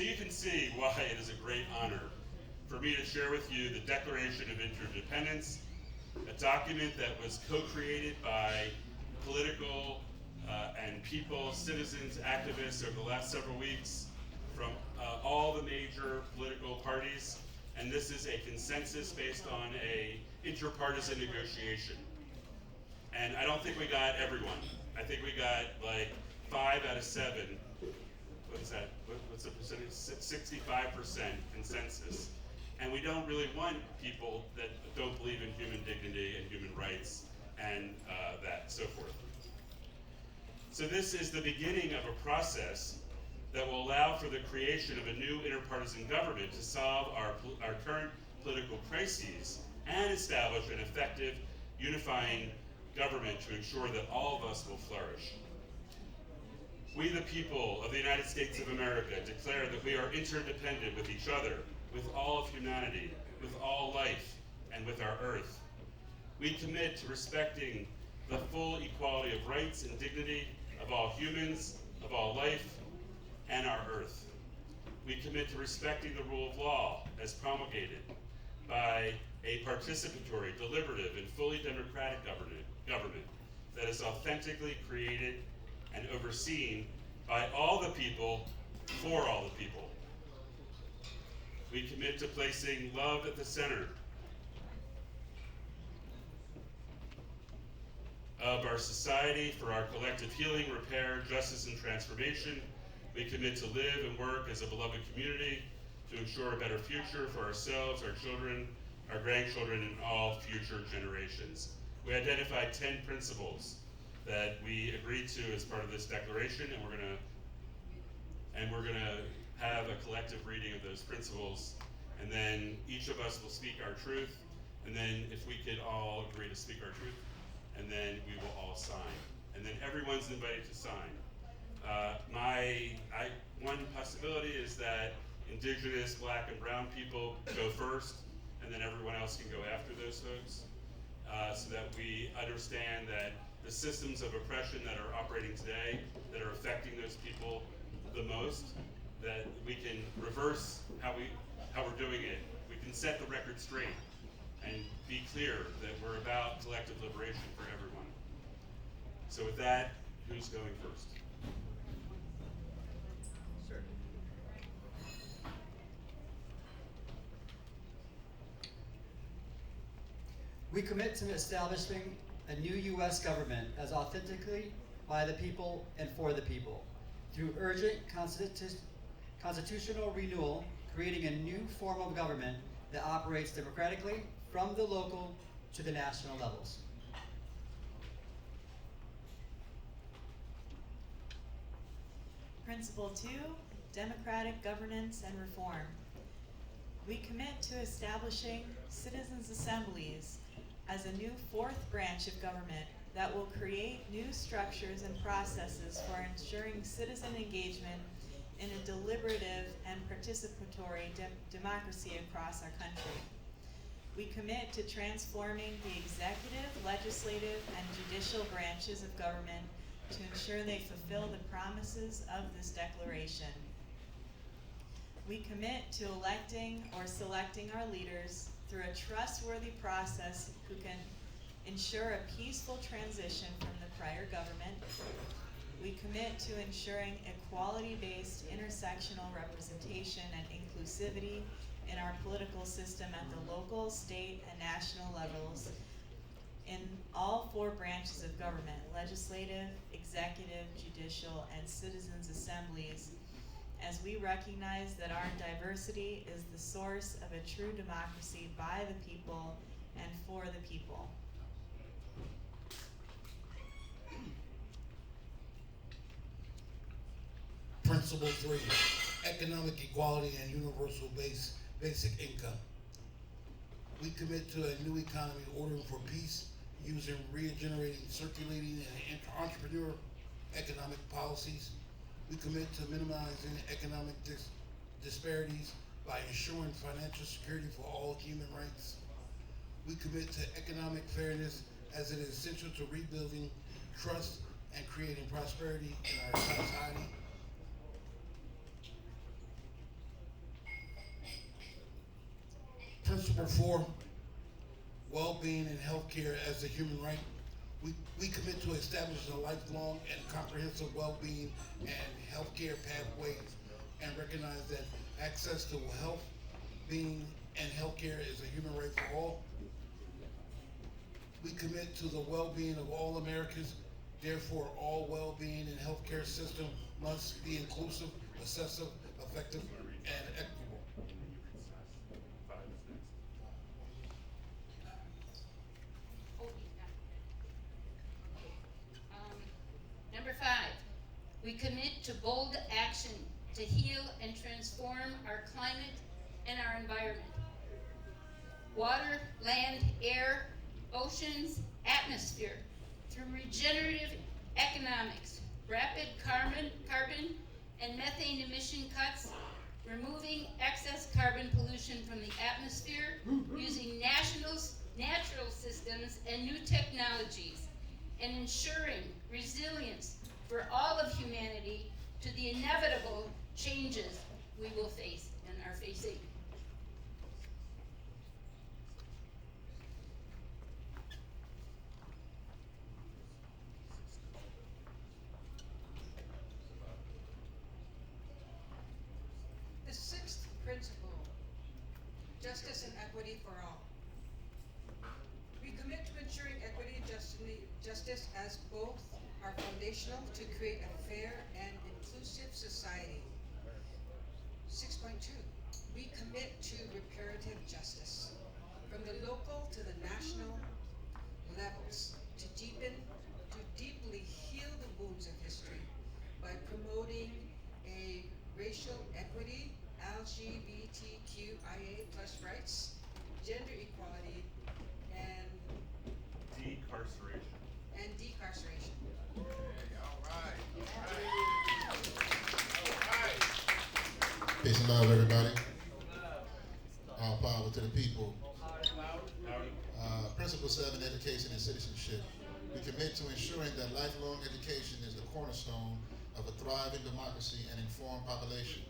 So you can see why it is a great honor for me to share with you the Declaration of Interdependence, a document that was co-created by political and people, citizens, activists over the last several weeks from all the major political parties. And this is a consensus based on a interpartisan negotiation. And I don't think we got everyone. I think we got like 5 out of 7. What is that? What's the percentage? 65% consensus. And we don't really want people that don't believe in human dignity and human rights and so forth. So this is the beginning of a process that will allow for the creation of a new interpartisan government to solve our current political crises and establish an effective unifying government to ensure that all of us will flourish. We, the people of the United States of America, declare that we are interdependent with each other, with all of humanity, with all life, and with our earth. We commit to respecting the full equality of rights and dignity of all humans, of all life, and our earth. We commit to respecting the rule of law as promulgated by a participatory, deliberative, and fully democratic government that is authentically created and overseen by all the people, for all the people. We commit to placing love at the center of our society for our collective healing, repair, justice, and transformation. We commit to live and work as a beloved community to ensure a better future for ourselves, our children, our grandchildren, and all future generations. We identified 10 principles that we agreed to as part of this declaration, and we're going to have a collective reading of those principles, and then each of us will speak our truth, and then if we could all agree to speak our truth, and then we will all sign, and then everyone's invited to sign. One possibility is that Indigenous, Black, and Brown people go first, and then everyone else can go after those folks, so that we understand that the systems of oppression that are operating today, that are affecting those people the most, that we can reverse how we're doing it. We can set the record straight and be clear that we're about collective liberation for everyone. So with that, who's going first? Sure. We commit to establishing a new U.S. government as authentically by the people and for the people, through urgent constitutional renewal, creating a new form of government that operates democratically from the local to the national levels. Principle 2, democratic governance and reform. We commit to establishing citizens' assemblies as a new fourth branch of government that will create new structures and processes for ensuring citizen engagement in a deliberative and participatory democracy across our country. We commit to transforming the executive, legislative, and judicial branches of government to ensure they fulfill the promises of this declaration. We commit to electing or selecting our leaders through a trustworthy process who can ensure a peaceful transition from the prior government. We commit to ensuring equality-based intersectional representation and inclusivity in our political system at the local, state, and national levels in all four branches of government: legislative, executive, judicial, and citizens' assemblies, as we recognize that our diversity is the source of a true democracy by the people and for the people. Principle 3, economic equality and universal basic income. We commit to a new economy ordering for peace, using regenerating, circulating, and entrepreneur economic policies. We commit to minimizing economic disparities by ensuring financial security for all human rights. We commit to economic fairness as it is essential to rebuilding trust and creating prosperity in our society. Principle 4, well-being and healthcare as a human right. We commit to establishing a lifelong and comprehensive well-being and healthcare pathways and recognize that access to health, being, and healthcare is a human right for all. We commit to the well-being of all Americans. Therefore, all well-being and healthcare system must be inclusive, accessible, effective, and equitable. Number 5, we commit to bold action to heal and transform our climate and our environment. Water, land, air, oceans, atmosphere, through regenerative economics, rapid carbon and methane emission cuts, removing excess carbon pollution from the atmosphere, using natural systems and new technologies, and ensuring resilience for all of humanity to the inevitable changes we will face and are facing. The sixth principle, justice and equity for all. We commit to ensuring equity and justice as both are foundational to create a fair and inclusive society. 6.2, we commit to reparative justice from the local to the national levels to deeply heal the wounds of history by promoting a racial equity, LGBTQIA+ rights, gender equality, and decarceration. Peace and love, everybody. All power to the people. Principle 7, education and citizenship. We commit to ensuring that lifelong education is the cornerstone of a thriving democracy and informed population.